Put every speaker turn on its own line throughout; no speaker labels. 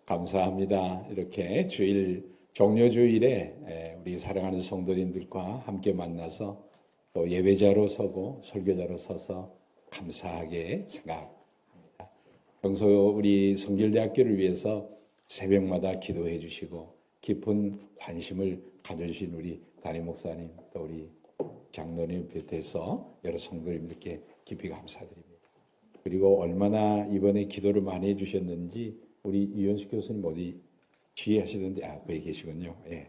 감사합니다. 이렇게 주일 종료주일에 우리 사랑하는 성도님들과 함께 만나서 또 예배자로 서고 설교자로 서서 감사하게 생각합니다. 평소 우리 성결대학교를 위해서 새벽마다 기도해 주시고 깊은 관심을 가져주신 우리 담임 목사님 또 우리 장로님 비롯해서 여러 성도님들께 깊이 감사드립니다. 그리고 얼마나 이번에 기도를 많이 해주셨는지 우리 이현숙 교수님 어디 지휘하시던데 거기 계시군요. 예.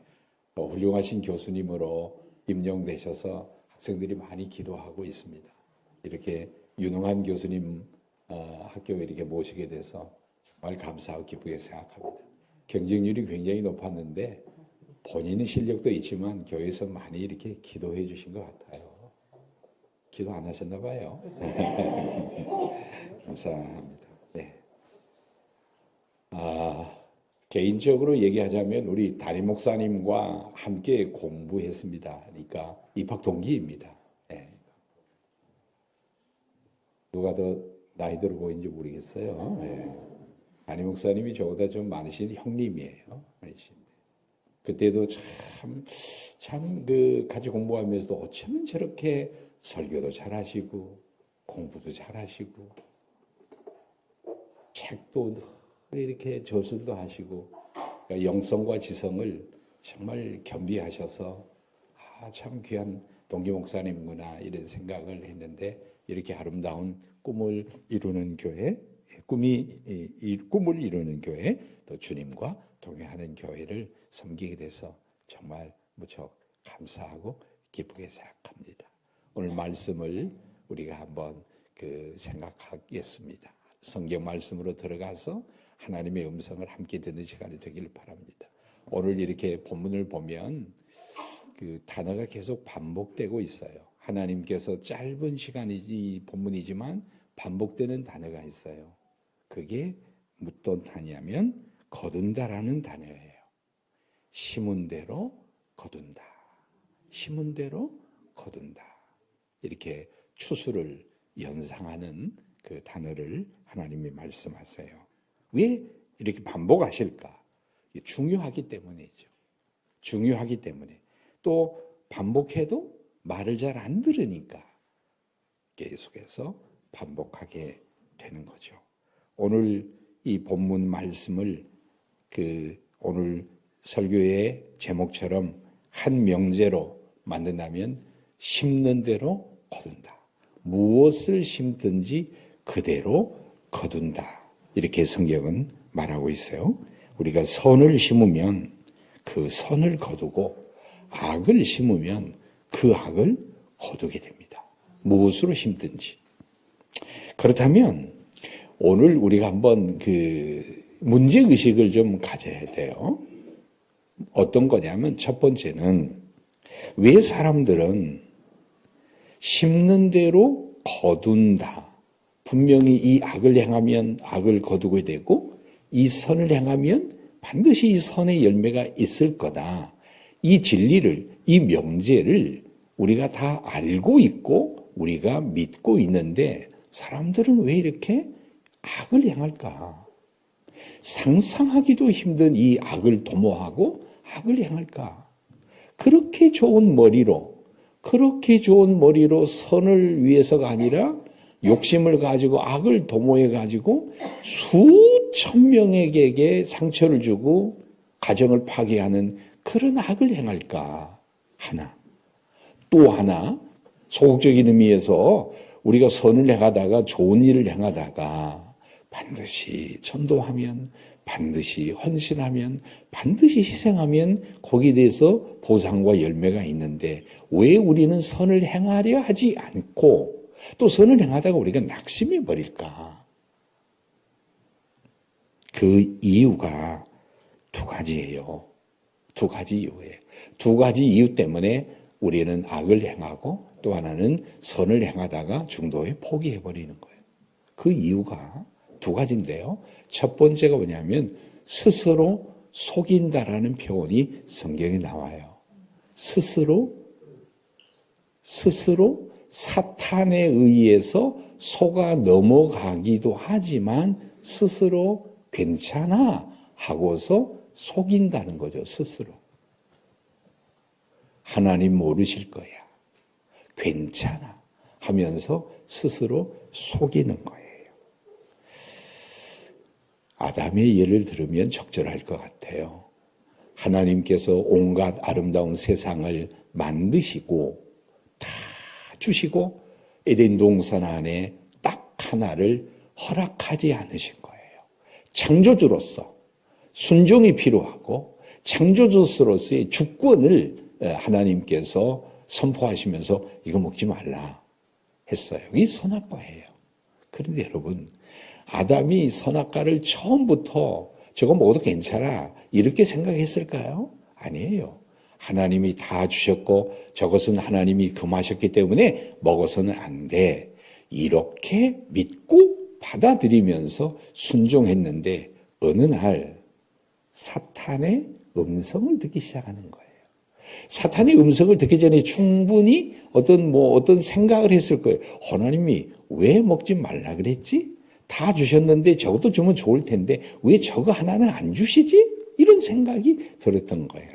훌륭하신 교수님으로 임명되셔서 학생들이 많이 기도하고 있습니다. 이렇게 유능한 교수님 학교에 이렇게 모시게 돼서 정말 감사하고 기쁘게 생각합니다. 경쟁률이 굉장히 높았는데 본인의 실력도 있지만 교회에서 많이 이렇게 기도해 주신 것 같아요. 기도 안 하셨나 봐요. 감사합니다. 네. 개인적으로 얘기하자면 우리 담임 목사님과 함께 공부했습니다. 그러니까 입학 동기입니다. 네. 누가 더 나이 들어 보이는지 모르겠어요. 네. 담임 목사님이 저보다 좀 많으신 형님이에요. 그때도 참 같이 공부하면서도 어쩌면 저렇게 설교도 잘하시고 공부도 잘하시고 책도 이렇게 저술도 하시고 그러니까 영성과 지성을 정말 겸비하셔서 참 귀한 동기 목사님구나 이런 생각을 했는데 이렇게 아름다운 꿈을 이루는 교회, 꿈을 이루는 교회, 또 주님과 동행하는 교회를 섬기게 돼서 정말 무척 감사하고 기쁘게 생각합니다. 오늘 말씀을 우리가 한번 생각하겠습니다. 성경 말씀으로 들어가서 하나님의 음성을 함께 듣는 시간이 되길 바랍니다. 오늘 이렇게 본문을 보면 단어가 계속 반복되고 있어요. 하나님께서 짧은 시간이지 본문이지만 반복되는 단어가 있어요. 그게 무엇 단어냐면 거둔다라는 단어예요. 심은 대로 거둔다. 심은 대로 거둔다. 이렇게 추수를 연상하는 그 단어를 하나님이 말씀하세요. 왜 이렇게 반복하실까? 중요하기 때문이죠. 중요하기 때문에. 또 반복해도 말을 잘 안 들으니까 계속해서 반복하게 되는 거죠. 오늘 이 본문 말씀을 오늘 설교의 제목처럼 한 명제로 만든다면 심는 대로 거둔다. 무엇을 심든지 그대로 거둔다. 이렇게 성경은 말하고 있어요. 우리가 선을 심으면 그 선을 거두고 악을 심으면 그 악을 거두게 됩니다. 무엇으로 심든지. 그렇다면 오늘 우리가 한번 문제의식을 좀 가져야 돼요. 어떤 거냐면 첫 번째는 왜 사람들은 심는 대로 거둔다. 분명히 이 악을 행하면 악을 거두게 되고 이 선을 행하면 반드시 이 선의 열매가 있을 거다. 이 진리를, 이 명제를 우리가 다 알고 있고 우리가 믿고 있는데 사람들은 왜 이렇게 악을 행할까? 상상하기도 힘든 이 악을 도모하고 악을 행할까? 그렇게 좋은 머리로 선을 위해서가 아니라 욕심을 가지고 악을 도모해 가지고 수천 명에게 상처를 주고 가정을 파괴하는 그런 악을 행할까? 하나. 또 하나, 소극적인 의미에서 우리가 선을 행하다가 좋은 일을 행하다가 반드시 전도하면, 반드시 헌신하면, 반드시 희생하면 거기에 대해서 보상과 열매가 있는데 왜 우리는 선을 행하려 하지 않고 또 선을 행하다가 우리가 낙심해 버릴까? 그 이유가 두 가지예요. 두 가지 이유예요. 두 가지 이유 때문에 우리는 악을 행하고 또 하나는 선을 행하다가 중도에 포기해 버리는 거예요. 그 이유가 두 가지인데요. 첫 번째가 뭐냐면 스스로 속인다라는 표현이 성경에 나와요. 스스로 사탄에 의해서 속아 넘어가기도 하지만 스스로 괜찮아 하고서 속인다는 거죠, 스스로. 하나님 모르실 거야. 괜찮아. 하면서 스스로 속이는 거예요. 아담의 예를 들으면 적절할 것 같아요. 하나님께서 온갖 아름다운 세상을 만드시고 다 주시고 에덴 동산 안에 딱 하나를 허락하지 않으신 거예요. 창조주로서 순종이 필요하고 창조주로서의 주권을 하나님께서 선포하시면서 이거 먹지 말라 했어요. 이 선악과예요. 그런데 여러분, 아담이 선악과를 처음부터 저거 먹어도 괜찮아 이렇게 생각했을까요? 아니에요. 하나님이 다 주셨고 저것은 하나님이 금하셨기 때문에 먹어서는 안 돼. 이렇게 믿고 받아들이면서 순종했는데 어느 날 사탄의 음성을 듣기 시작하는 거예요. 사탄의 음성을 듣기 전에 충분히 어떤 생각을 했을 거예요. 하나님이 왜 먹지 말라 그랬지? 다 주셨는데 저것도 주면 좋을 텐데 왜 저거 하나는 안 주시지? 이런 생각이 들었던 거예요.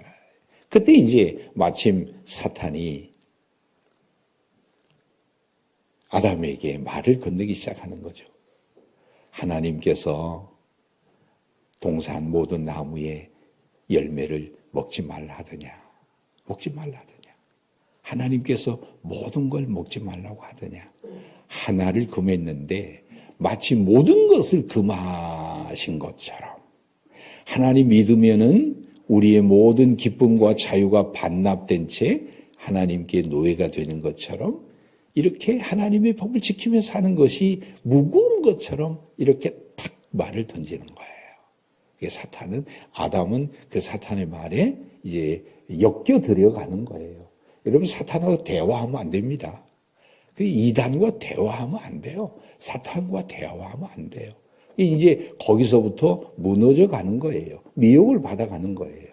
그때 이제 마침 사탄이 아담에게 말을 건네기 시작하는 거죠. 하나님께서 동산 모든 나무의 열매를 먹지 말라 하더냐? 먹지 말라 하더냐? 하나님께서 모든 걸 먹지 말라고 하더냐? 하나를 금했는데 마치 모든 것을 금하신 것처럼 하나님 믿으면은 우리의 모든 기쁨과 자유가 반납된 채 하나님께 노예가 되는 것처럼 이렇게 하나님의 법을 지키며 사는 것이 무거운 것처럼 이렇게 탁 말을 던지는 거예요. 아담은 그 사탄의 말에 이제 엮여 들어가는 거예요. 여러분, 사탄하고 대화하면 안 됩니다. 이단과 대화하면 안 돼요. 사탄과 대화하면 안 돼요. 이제 거기서부터 무너져 가는 거예요. 미혹을 받아가는 거예요.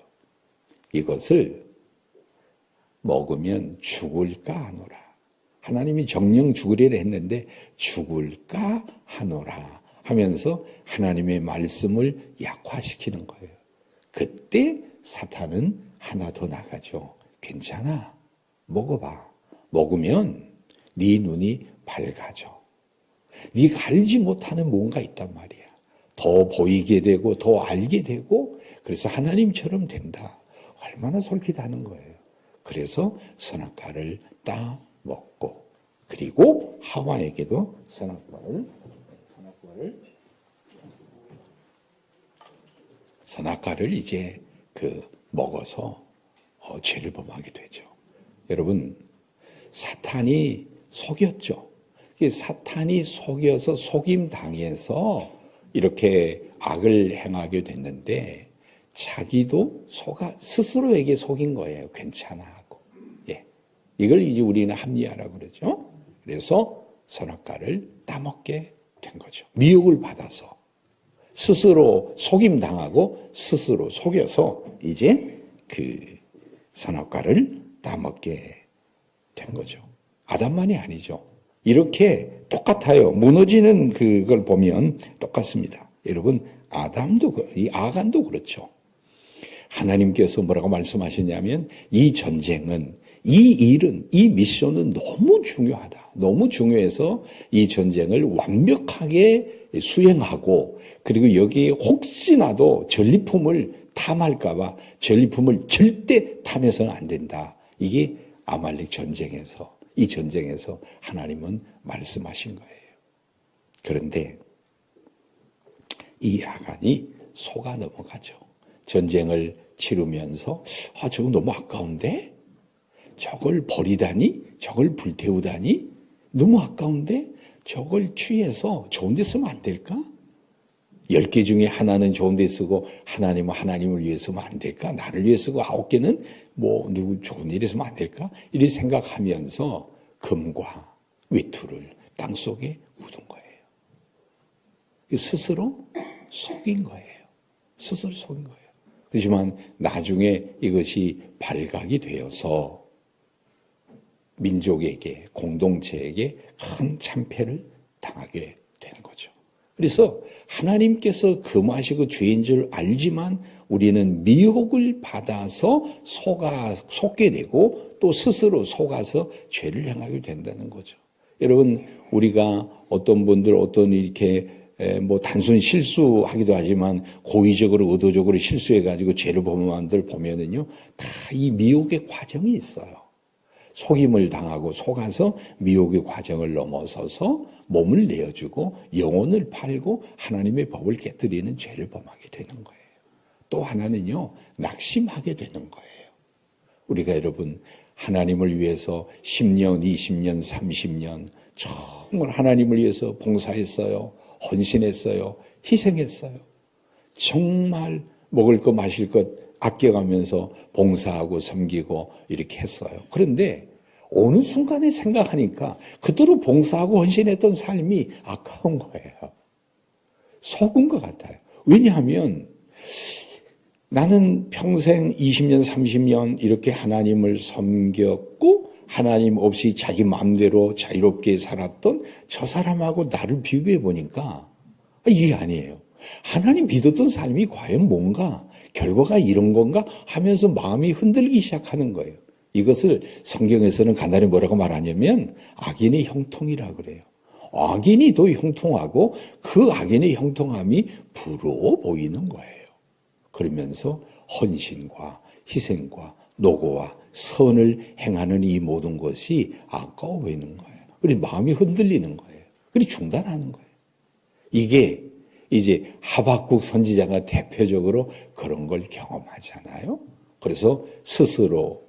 이것을 먹으면 죽을까 하노라. 하나님이 정령 죽으리라 했는데 죽을까 하노라 하면서 하나님의 말씀을 약화시키는 거예요. 그때 사탄은 하나 더 나가죠. 괜찮아. 먹어봐. 먹으면 네 눈이 밝아져. 네가 알지 못하는 뭔가 있단 말이야. 더 보이게 되고 더 알게 되고 그래서 하나님처럼 된다. 얼마나 솔깃하는 거예요. 그래서 선악과를 따 먹고 그리고 하와에게도 선악과를 이제 먹어서 죄를 범하게 되죠. 여러분, 사탄이 속였죠. 사탄이 속여서 속임 당해서 이렇게 악을 행하게 됐는데 자기도 스스로에게 속인 거예요. 괜찮아 하고. 예. 이걸 이제 우리는 합리화라고 그러죠. 그래서 선악과를 따먹게 된 거죠. 미혹을 받아서 스스로 속임 당하고 스스로 속여서 이제 선악과를 따먹게 된 거죠. 아담만이 아니죠. 이렇게 똑같아요. 무너지는 그걸 보면 똑같습니다. 여러분, 이 아간도 그렇죠. 하나님께서 뭐라고 말씀하셨냐면 이 전쟁은 이 일은 이 미션은 너무 중요하다. 너무 중요해서 이 전쟁을 완벽하게 수행하고 그리고 여기에 혹시나도 전리품을 탐할까 봐 전리품을 절대 탐해서는 안 된다. 이게 아말렉 전쟁에서 이 전쟁에서 하나님은 말씀하신 거예요. 그런데 이 아간이 속아 넘어가죠. 전쟁을 치르면서 저거 너무 아까운데? 저걸 버리다니? 저걸 불태우다니? 너무 아까운데? 저걸 취해서 좋은 데 쓰면 안 될까? 10개 중에 하나는 좋은 데 쓰고 하나님은 하나님을 위해 쓰면 안 될까? 나를 위해 쓰고 9개는 누구 좋은 일에 쓰면 안 될까? 이렇게 생각하면서 금과 외투를 땅속에 묻은 거예요. 스스로 속인 거예요. 스스로 속인 거예요. 그렇지만 나중에 이것이 발각이 되어서 민족에게, 공동체에게 큰 참패를 당하게 되는 거죠. 그래서 하나님께서 금하시고 죄인 줄 알지만 우리는 미혹을 받아서 속게 되고 또 스스로 속아서 죄를 행하게 된다는 거죠. 여러분, 우리가 어떤 분들 이렇게 뭐 단순 실수하기도 하지만 고의적으로 의도적으로 실수해가지고 죄를 범한 분들 보면은요, 다 이 미혹의 과정이 있어요. 속임을 당하고 속아서 미혹의 과정을 넘어서서 몸을 내어주고 영혼을 팔고 하나님의 법을 깨뜨리는 죄를 범하게 되는 거예요. 또 하나는요, 낙심하게 되는 거예요. 우리가 여러분, 하나님을 위해서 10년, 20년, 30년 정말 하나님을 위해서 봉사했어요. 헌신했어요. 희생했어요. 정말 먹을 것 마실 것 아껴가면서 봉사하고 섬기고 이렇게 했어요. 그런데 어느 순간에 생각하니까 그대로 봉사하고 헌신했던 삶이 아까운 거예요. 속은 것 같아요. 왜냐하면 나는 평생 20년, 30년 이렇게 하나님을 섬겼고 하나님 없이 자기 마음대로 자유롭게 살았던 저 사람하고 나를 비교해 보니까 이게 아니에요. 하나님 믿었던 삶이 과연 뭔가, 결과가 이런 건가 하면서 마음이 흔들리기 시작하는 거예요. 이것을 성경에서는 간단히 뭐라고 말하냐면 악인의 형통이라고 그래요. 악인이 더 형통하고 그 악인의 형통함이 부러워 보이는 거예요. 그러면서 헌신과 희생과 노고와 선을 행하는 이 모든 것이 아까워 보이는 거예요. 그리고 마음이 흔들리는 거예요. 그리고 중단하는 거예요. 이게 이제 하박국 선지자가 대표적으로 그런 걸 경험하잖아요. 그래서 스스로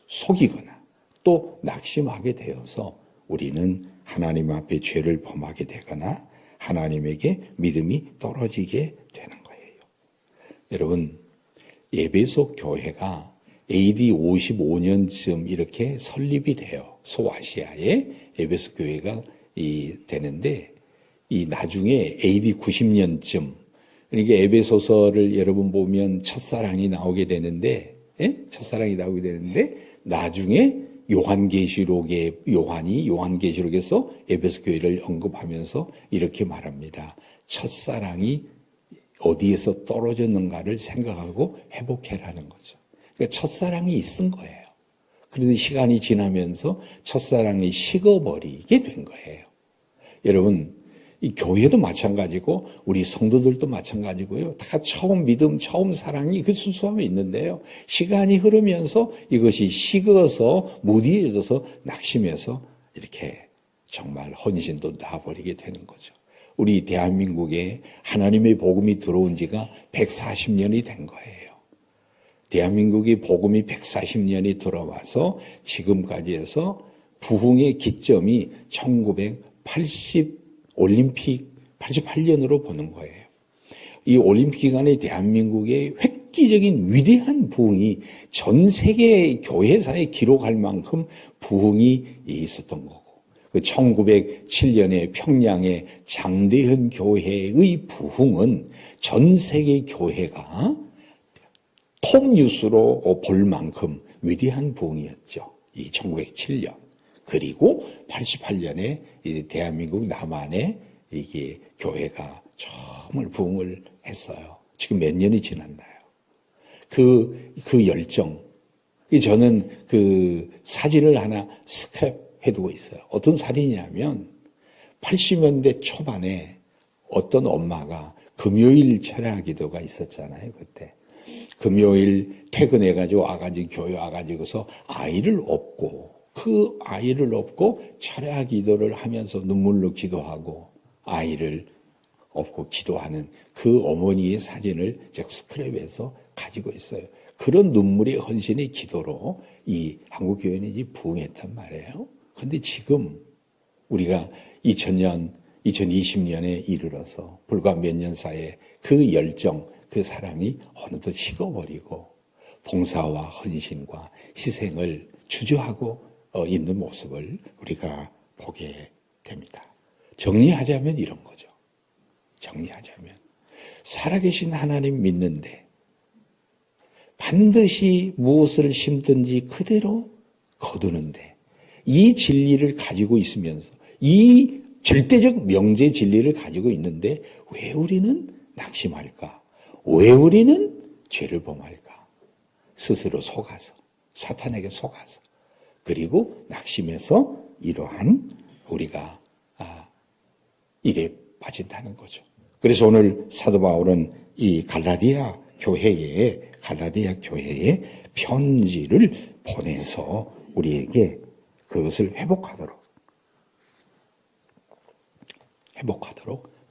속이거나 또 낙심하게 되어서 우리는 하나님 앞에 죄를 범하게 되거나 하나님에게 믿음이 떨어지게 되는 거예요. 여러분, 에베소 교회가 AD 55년쯤 이렇게 설립이 돼요. 소아시아에 에베소 교회가 되는데 이 나중에 AD 90년쯤, 그러니까 에베소서를 여러분 보면 첫사랑이 나오게 되는데, 첫사랑이 나오게 되는데 나중에 요한이 요한계시록에서 에베소 교회를 언급하면서 이렇게 말합니다. 첫사랑이 어디에서 떨어졌는가를 생각하고 회복해라는 거죠. 그러니까 첫사랑이 있은 거예요. 그런데 시간이 지나면서 첫사랑이 식어버리게 된 거예요. 여러분, 이 교회도 마찬가지고 우리 성도들도 마찬가지고요. 다 처음 믿음, 처음 사랑이 그 순수함이 있는데요. 시간이 흐르면서 이것이 식어서 무디해져서 낙심해서 이렇게 정말 헌신도 놔버리게 되는 거죠. 우리 대한민국에 하나님의 복음이 들어온 지가 140년이 된 거예요. 대한민국이 복음이 140년이 들어와서 지금까지 해서 부흥의 기점이 1980 올림픽 88년으로 보는 거예요. 이 올림픽 기간에 대한민국의 획기적인 위대한 부흥이 전 세계 교회사에 기록할 만큼 부흥이 있었던 거고, 그 1907년에 평양의 장대현 교회의 부흥은 전 세계 교회가 톱뉴스로 볼 만큼 위대한 부흥이었죠. 이 1907년. 그리고 88년에 대한민국 남한에 이게 교회가 정말 부흥을 했어요. 지금 몇 년이 지났나요? 그 열정. 저는 그 사진을 하나 스크랩 해두고 있어요. 어떤 사진이냐면 80년대 초반에 어떤 엄마가 금요일 철야 기도가 있었잖아요. 그때. 금요일 퇴근해가지고 와가지고 교회 와가지고서 아이를 업고 그 아이를 업고 철야 기도를 하면서 눈물로 기도하고 아이를 업고 기도하는 그 어머니의 사진을 제가 스크랩에서 가지고 있어요. 그런 눈물의 헌신의 기도로 이 한국교회는 부흥했단 말이에요. 그런데 지금 우리가 2020년에 이르러서 불과 몇 년 사이에 그 열정, 그 사랑이 어느덧 식어버리고 봉사와 헌신과 희생을 주저하고 있는 모습을 우리가 보게 됩니다. 정리하자면 이런 거죠. 정리하자면 살아계신 하나님 믿는데 반드시 무엇을 심든지 그대로 거두는데 이 진리를 가지고 있으면서 이 절대적 명제 진리를 가지고 있는데 왜 우리는 낙심할까? 왜 우리는 죄를 범할까? 스스로 속아서, 사탄에게 속아서, 그리고 낙심해서 이러한 우리가 일에 빠진다는 거죠. 그래서 오늘 사도 바울은 이 갈라디아 교회에 편지를 보내서 우리에게 그것을 회복하도록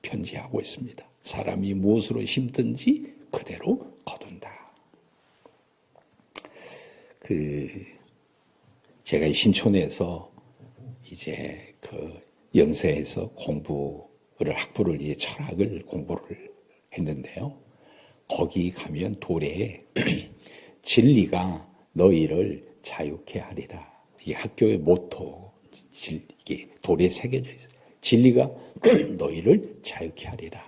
편지하고 있습니다. 사람이 무엇으로 힘든지 그대로 거둔다. 제가 신촌에서 이제 연세에서 학부를 이제 철학을 공부를 했는데요. 거기 가면 돌에 진리가 너희를 자유케 하리라. 이 학교의 모토, 이게 돌에 새겨져 있어요. 진리가 너희를 자유케 하리라.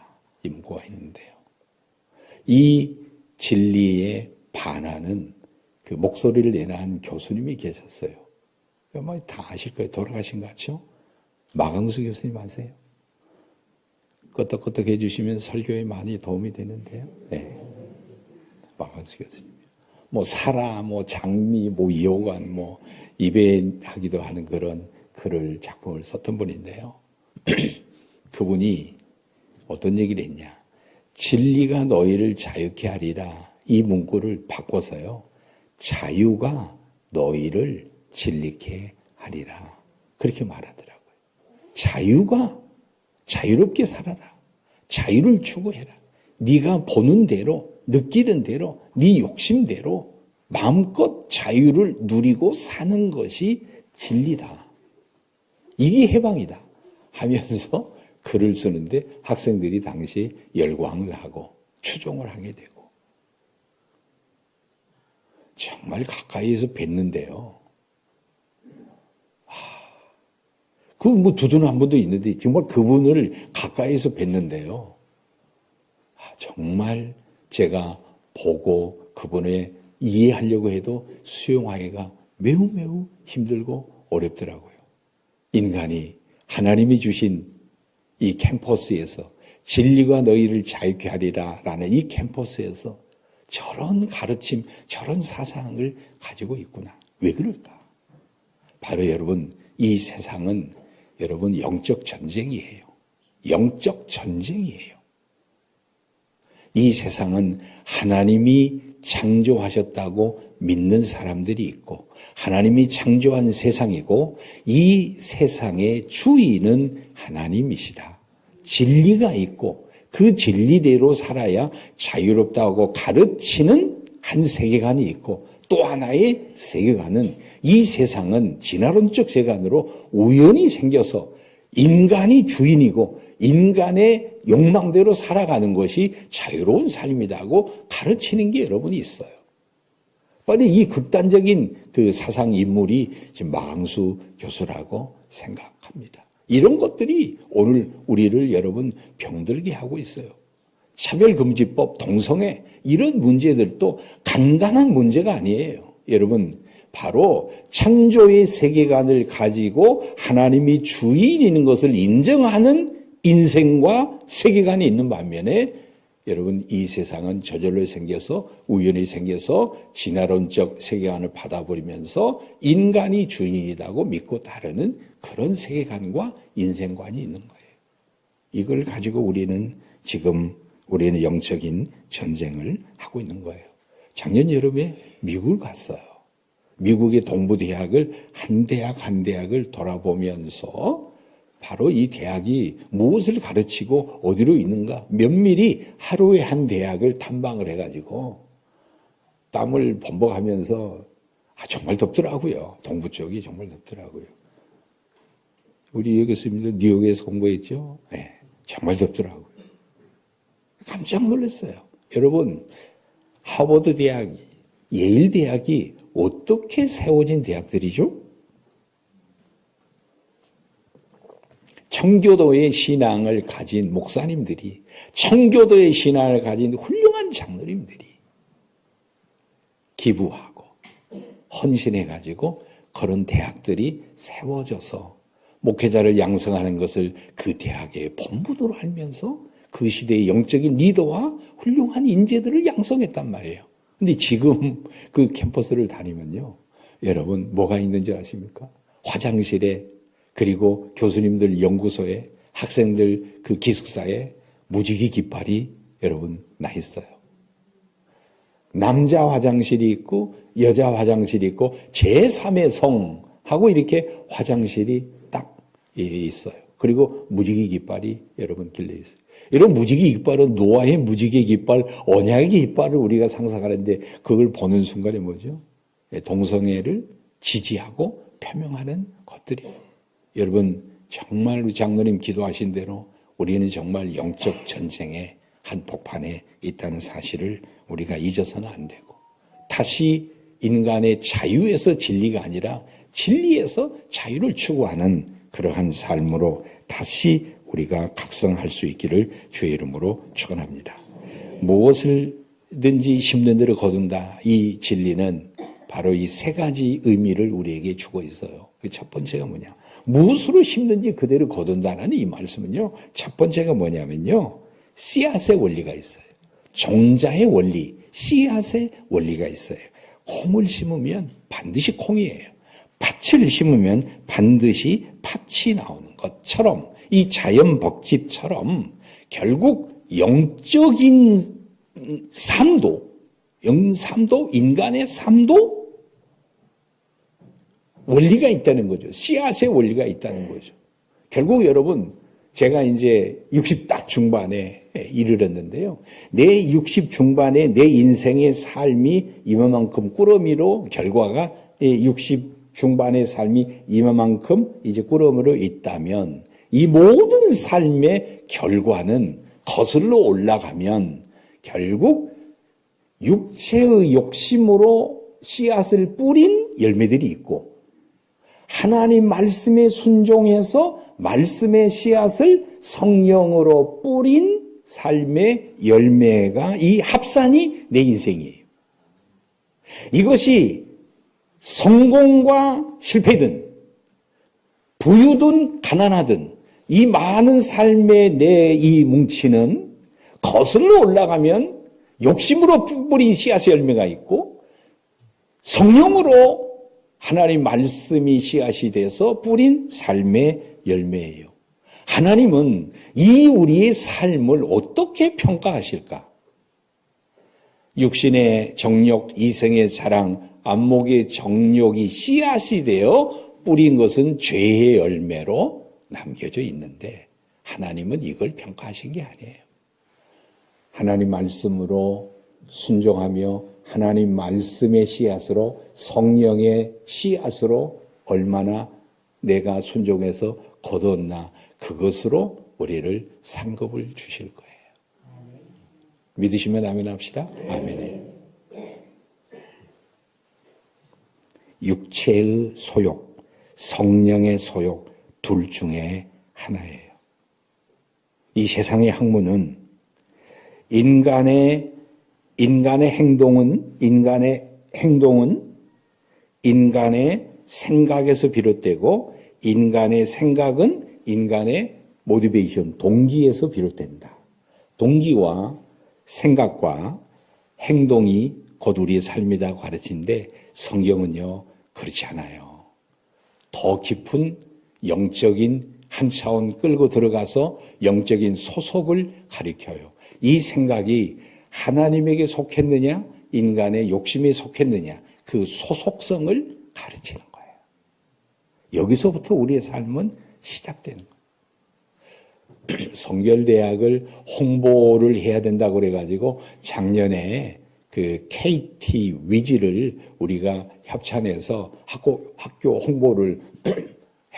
이 문구가 있는데요. 이 진리에 반하는 그 목소리를 내는 한 교수님이 계셨어요. 다 아실 거예요. 돌아가신 것 같죠? 마강수 교수님 아세요? 끄떡끄떡 해주시면 설교에 많이 도움이 되는데요. 네. 마강수 교수님. 사라, 장미, 이호관, 입에하기도 하는 그런 작품을 썼던 분인데요. 그분이 어떤 얘기를 했냐. 진리가 너희를 자유케 하리라. 이 문구를 바꿔서요. 자유가 너희를 진리케 하리라. 그렇게 말하더라고요. 자유가 자유롭게 살아라. 자유를 추구해라. 네가 보는 대로, 느끼는 대로, 네 욕심대로 마음껏 자유를 누리고 사는 것이 진리다. 이게 해방이다. 하면서 글을 쓰는데 학생들이 당시에 열광을 하고 추종을 하게 되고 정말 가까이에서 뵀는데요. 두둔 한 번도 있는데 정말 그분을 가까이에서 뵀는데요. 정말 제가 보고 그분을 이해하려고 해도 수용하기가 매우 매우 힘들고 어렵더라고요. 인간이 하나님이 주신 이 캠퍼스에서 진리가 너희를 자유케 하리라 라는 이 캠퍼스에서 저런 가르침, 저런 사상을 가지고 있구나. 왜 그럴까? 바로 여러분, 이 세상은 여러분 영적 전쟁이에요. 영적 전쟁이에요. 이 세상은 하나님이 창조하셨다고 믿는 사람들이 있고 하나님이 창조한 세상이고 이 세상의 주인은 하나님이시다. 진리가 있고 그 진리대로 살아야 자유롭다고 가르치는 한 세계관이 있고 또 하나의 세계관은 이 세상은 진화론적 세계관으로 우연히 생겨서 인간이 주인이고 인간의 욕망대로 살아가는 것이 자유로운 삶이라고 가르치는 게 여러분이 있어요. 빨리 이 극단적인 그 사상 인물이 지금 마강수 교수라고 생각합니다. 이런 것들이 오늘 우리를 여러분 병들게 하고 있어요. 차별금지법, 동성애 이런 문제들도 간단한 문제가 아니에요. 여러분 바로 창조의 세계관을 가지고 하나님이 주인인 것을 인정하는 인생과 세계관이 있는 반면에 여러분 이 세상은 저절로 생겨서 우연히 생겨서 진화론적 세계관을 받아버리면서 인간이 주인이라고 믿고 따르는 그런 세계관과 인생관이 있는 거예요. 이걸 가지고 우리는 영적인 전쟁을 하고 있는 거예요. 작년 여름에 미국을 갔어요. 미국의 동부대학을 한 대학을 돌아보면서 바로 이 대학이 무엇을 가르치고 어디로 있는가 면밀히 하루에 한 대학을 탐방을 해가지고 땀을 범벅하면서 정말 덥더라고요. 동부 쪽이 정말 덥더라고요. 우리 여 교수님도 뉴욕에서 공부했죠? 네, 정말 덥더라고요. 깜짝 놀랐어요. 여러분 하버드 대학이 예일 대학이 어떻게 세워진 대학들이죠? 청교도의 신앙을 가진 목사님들이, 청교도의 신앙을 가진 훌륭한 장로님들이 기부하고 헌신해가지고 그런 대학들이 세워져서 목회자를 양성하는 것을 그 대학의 본분으로 알면서 그 시대의 영적인 리더와 훌륭한 인재들을 양성했단 말이에요. 근데 지금 그 캠퍼스를 다니면요, 여러분 뭐가 있는지 아십니까? 화장실에, 그리고 교수님들 연구소에, 학생들 그 기숙사에 무지개 깃발이 여러분 나 있어요. 남자 화장실이 있고 여자 화장실이 있고 제3의 성하고 이렇게 화장실이 딱 있어요. 그리고 무지개 깃발이 여러분 길려 있어요. 이런 무지개 깃발은 노아의 무지개 깃발, 언약의 깃발을 우리가 상상하는데 그걸 보는 순간에 뭐죠? 동성애를 지지하고 표명하는 것들이에요. 여러분 정말 우리 장로님 기도하신 대로 우리는 정말 영적 전쟁의 한복판에 있다는 사실을 우리가 잊어서는 안 되고, 다시 인간의 자유에서 진리가 아니라 진리에서 자유를 추구하는 그러한 삶으로 다시 우리가 각성할 수 있기를 주의 이름으로 축원합니다. 무엇을든지 심는 대로 거둔다. 이 진리는 바로 이 세 가지 의미를 우리에게 주고 있어요. 첫 번째가 뭐냐? 무엇으로 심는지 그대로 거둔다는 이 말씀은요, 첫 번째가 뭐냐면요, 씨앗의 원리가 있어요. 종자의 원리, 씨앗의 원리가 있어요. 콩을 심으면 반드시 콩이에요. 팥을 심으면 반드시 팥이 나오는 것처럼, 이 자연 법칙처럼 결국 영적인 삶도, 인간의 삶도 원리가 있다는 거죠. 씨앗의 원리가 있다는 거죠. 결국 여러분, 제가 이제 60 딱 중반에 이르렀는데요. 내 60 중반에 내 인생의 삶이 이만큼 꾸러미로, 결과가 60 중반의 삶이 이만큼 이제 꾸러미로 있다면, 이 모든 삶의 결과는 거슬러 올라가면 결국 육체의 욕심으로 씨앗을 뿌린 열매들이 있고, 하나님 말씀에 순종해서 말씀의 씨앗을 성령으로 뿌린 삶의 열매가, 이 합산이 내 인생이에요. 이것이 성공과 실패든 부유든 가난하든 이 많은 삶의 내 이 뭉치는 거슬러 올라가면 욕심으로 뿌린 씨앗의 열매가 있고, 성령으로 하나님 말씀이 씨앗이 돼서 뿌린 삶의 열매예요. 하나님은 이 우리의 삶을 어떻게 평가하실까? 육신의 정욕, 이성의 자랑, 안목의 정욕이 씨앗이 되어 뿌린 것은 죄의 열매로 남겨져 있는데, 하나님은 이걸 평가하신 게 아니에요. 하나님 말씀으로 순종하며 하나님 말씀의 씨앗으로, 성령의 씨앗으로 얼마나 내가 순종해서 거뒀나, 그것으로 우리를 상급을 주실 거예요. 믿으시면 아멘 합시다. 아멘이에요. 육체의 소욕, 성령의 소욕, 둘 중에 하나예요. 이 세상의 학문은 인간의 행동은 인간의 생각에서 비롯되고, 인간의 생각은 인간의 모티베이션, 동기에서 비롯된다. 동기와 생각과 행동이 곧 우리의 삶이라고 가르치는데, 성경은요 그렇지 않아요. 더 깊은 영적인 한 차원 끌고 들어가서 영적인 소속을 가리켜요. 이 생각이 하나님에게 속했느냐, 인간의 욕심에 속했느냐, 그 소속성을 가르치는 거예요. 여기서부터 우리의 삶은 시작되는 거예요. 성결대학을 홍보를 해야 된다고 그래가지고 작년에 그 KT 위지를 우리가 협찬해서 학교 홍보를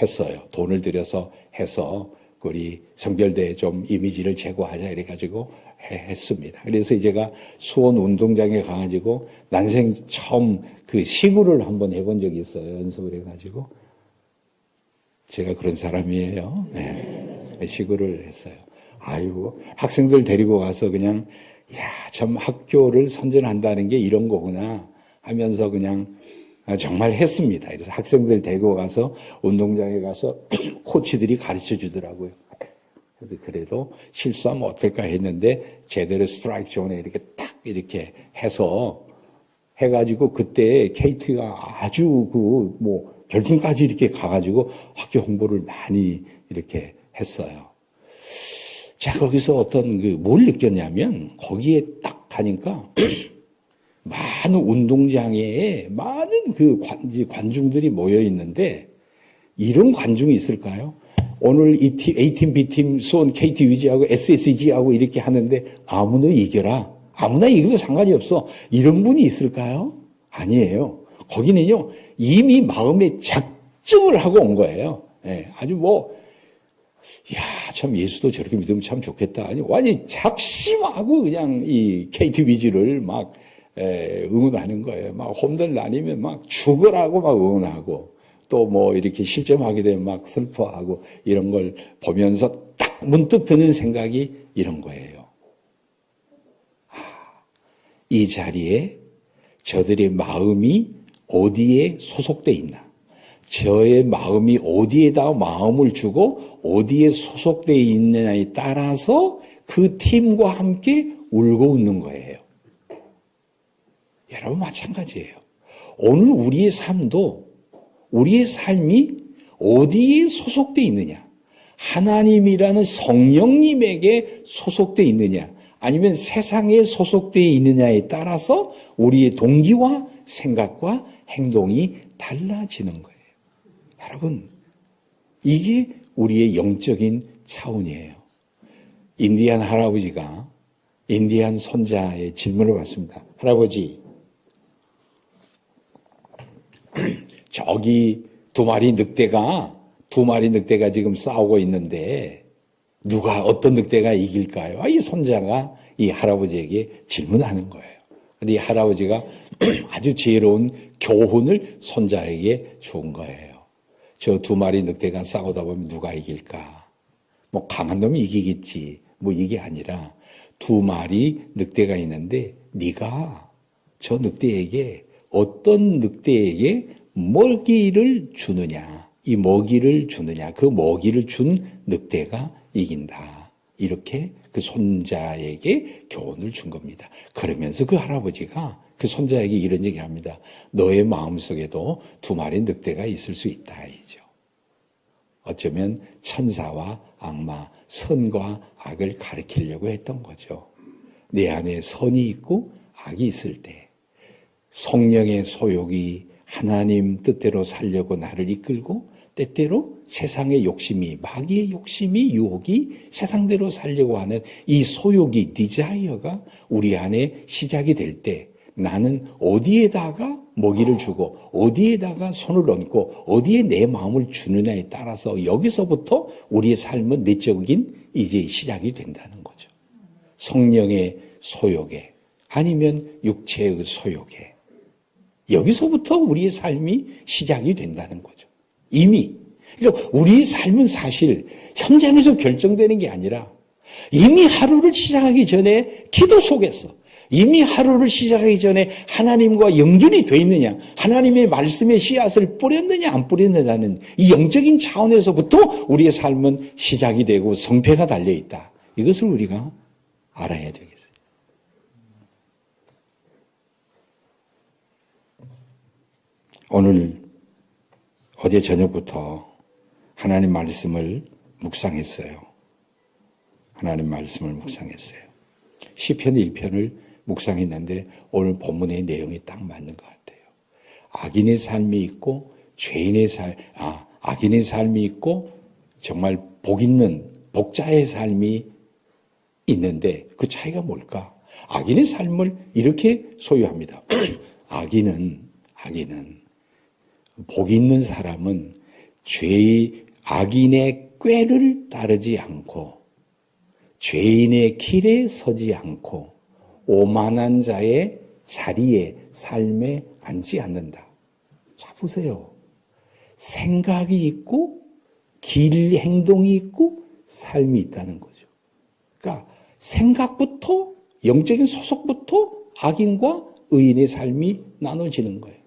했어요. 돈을 들여서 해서 우리 성결대에 좀 이미지를 제고하자 이래가지고 했습니다. 그래서 제가 수원 운동장에 가가지고 난생 처음 그 시구를 한번 해본 적이 있어요. 연습을 해가지고. 제가 그런 사람이에요. 네. 시구를 했어요. 아이고, 학생들 데리고 가서 그냥, 야, 참 학교를 선전한다는 게 이런 거구나 하면서 그냥 정말 했습니다. 그래서 학생들 데리고 가서 운동장에 가서 코치들이 가르쳐 주더라고요. 그래도 실수하면 어떨까 했는데 제대로 스트라이크 존에 이렇게 딱 이렇게 해서 해가지고 그때 KT가 아주 결승까지 이렇게 가가지고 학교 홍보를 많이 이렇게 했어요. 자, 거기서 뭘 느꼈냐면 거기에 딱 가니까 많은 운동장에 많은 관중들이 모여 있는데 이런 관중이 있을까요? 오늘 이 팀, A팀, B팀, 수원, KT 위즈하고 SSG하고 이렇게 하는데 아무나 이겨라. 아무나 이겨도 상관이 없어. 이런 분이 있을까요? 아니에요. 거기는요, 이미 마음에 작정을 하고 온 거예요. 예, 아주 참 예수도 저렇게 믿으면 참 좋겠다. 아니, 완전히 작심하고 그냥 이 KT 위즈를 막 응원하는 거예요. 막 홈런 아니면 막 죽으라고 막 응원하고 또 이렇게 실점하게 되면 막 슬퍼하고 이런 걸 보면서 딱 문득 드는 생각이 이런 거예요. 이 자리에 저들의 마음이 어디에 소속돼 있나? 저의 마음이 어디에다 마음을 주고 어디에 소속돼 있느냐에 따라서 그 팀과 함께 울고 웃는 거예요. 여러분 마찬가지예요. 오늘 우리의 삶도 우리의 삶이 어디에 소속돼 있느냐? 하나님이라는 성령님에게 소속돼 있느냐? 아니면 세상에 소속되어 있느냐에 따라서 우리의 동기와 생각과 행동이 달라지는 거예요. 여러분, 이게 우리의 영적인 차원이에요. 인디안 할아버지가 인디안 손자의 질문을 받습니다. 할아버지, 저기 두 마리 늑대가 지금 싸우고 있는데 어떤 늑대가 이길까요? 이 손자가 이 할아버지에게 질문하는 거예요. 근데 이 할아버지가 아주 지혜로운 교훈을 손자에게 준 거예요. 저 두 마리 늑대가 싸우다 보면 누가 이길까? 강한 놈이 이기겠지. 이게 아니라 두 마리 늑대가 있는데 네가 저 늑대에게 어떤 늑대에게 먹이를 주느냐. 이 먹이를 주느냐. 그 먹이를 준 늑대가 이긴다. 이렇게 그 손자에게 교훈을 준 겁니다. 그러면서 그 할아버지가 그 손자에게 이런 얘기를 합니다. 너의 마음속에도 두 마리 늑대가 있을 수 있다. 이죠. 어쩌면 천사와 악마, 선과 악을 가리키려고 했던 거죠. 내 안에 선이 있고 악이 있을 때 성령의 소욕이 하나님 뜻대로 살려고 나를 이끌고 때때로 세상의 욕심이, 마귀의 욕심이, 유혹이 세상대로 살려고 하는 이 소욕이, 디자이어가 우리 안에 시작이 될 때 나는 어디에다가 먹이를 주고 어디에다가 손을 얹고 어디에 내 마음을 주느냐에 따라서 여기서부터 우리의 삶은 내적인 이제 시작이 된다는 거죠. 성령의 소욕에 아니면 육체의 소욕에 여기서부터 우리의 삶이 시작이 된다는 거죠. 이미. 그러니까 우리의 삶은 사실 현장에서 결정되는 게 아니라 이미 하루를 시작하기 전에 기도 속에서 이미 하루를 시작하기 전에 하나님과 연결이 돼 있느냐, 하나님의 말씀의 씨앗을 뿌렸느냐 안 뿌렸느냐는 이 영적인 차원에서부터 우리의 삶은 시작이 되고 성패가 달려있다. 이것을 우리가 알아야 되겠어요. 오늘 어제 저녁부터 하나님 말씀을 묵상했어요. 하나님 말씀을 묵상했어요. 시편 1편을 묵상했는데 오늘 본문의 내용이 딱 맞는 것 같아요. 악인의 삶이 있고 악인의 삶이 있고 정말 복 있는 복자의 삶이 있는데 그 차이가 뭘까? 악인의 삶을 이렇게 소유합니다. 악인은 복 있는 사람은 악인의 꾀를 따르지 않고 죄인의 길에 서지 않고 오만한 자의 자리에 삶에 앉지 않는다. 자 보세요. 생각이 있고 행동이 있고 삶이 있다는 거죠. 그러니까 생각부터 영적인 소속부터 악인과 의인의 삶이 나눠지는 거예요.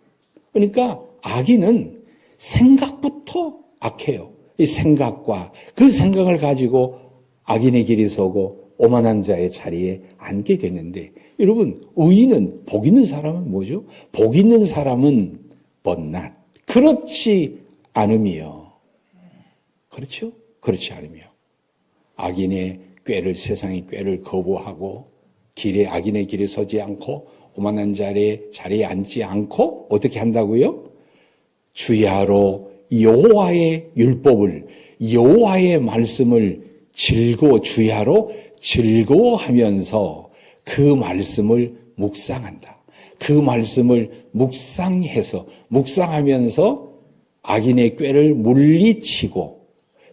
그러니까 악인은 생각부터 악해요. 이 생각과 그 생각을 가지고 악인의 길이 서고 오만한 자의 자리에 앉게 되는데, 여러분, 의인은, 복 있는 사람은 뭐죠? 복 있는 사람은 못난, 그렇지 않음이요. 그렇죠? 그렇지 않으며 악인의 꾀를, 세상의 꾀를 거부하고 악인의 길에 서지 않고 오만한 자리에 앉지 않고 어떻게 한다고요? 주야로 여호와의 율법을, 여호와의 말씀을 주야로 즐거워하면서 그 말씀을 묵상한다. 그 말씀을 묵상하면서 악인의 꾀를 물리치고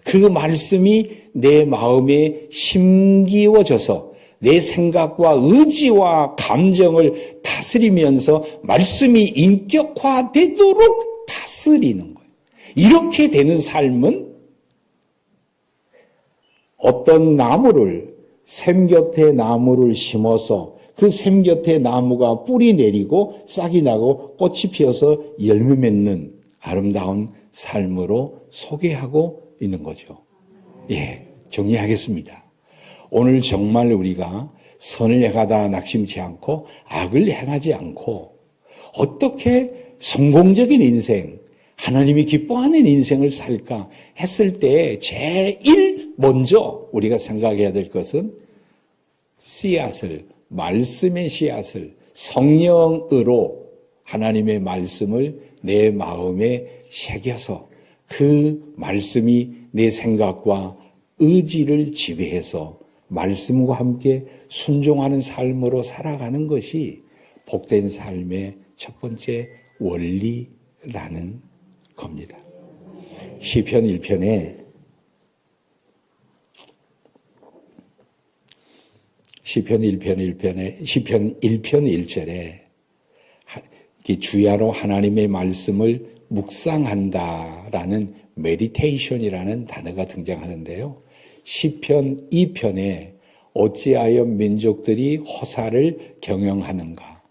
그 말씀이 내 마음에 심기워져서 내 생각과 의지와 감정을 다스리면서 말씀이 인격화되도록 다스리는 거예요. 이렇게 되는 삶은 어떤 샘 곁에 나무를 심어서 그 샘 곁에 나무가 뿌리 내리고 싹이 나고 꽃이 피어서 열매 맺는 아름다운 삶으로 소개하고 있는 거죠. 예, 정리하겠습니다. 오늘 정말 우리가 선을 행하다 낙심치 않고 악을 행하지 않고 어떻게 성공적인 인생, 하나님이 기뻐하는 인생을 살까 했을 때 제일 먼저 우리가 생각해야 될 것은 말씀의 씨앗을 성령으로 하나님의 말씀을 내 마음에 새겨서 그 말씀이 내 생각과 의지를 지배해서 말씀과 함께 순종하는 삶으로 살아가는 것이 복된 삶의 첫 번째 원리라는 겁니다. 시편 1편 1절에 주야로 하나님의 말씀을 묵상한다라는 메디테이션이라는 단어가 등장하는데요. 시편 2편에 어찌하여 민족들이 허사를 경영하는가,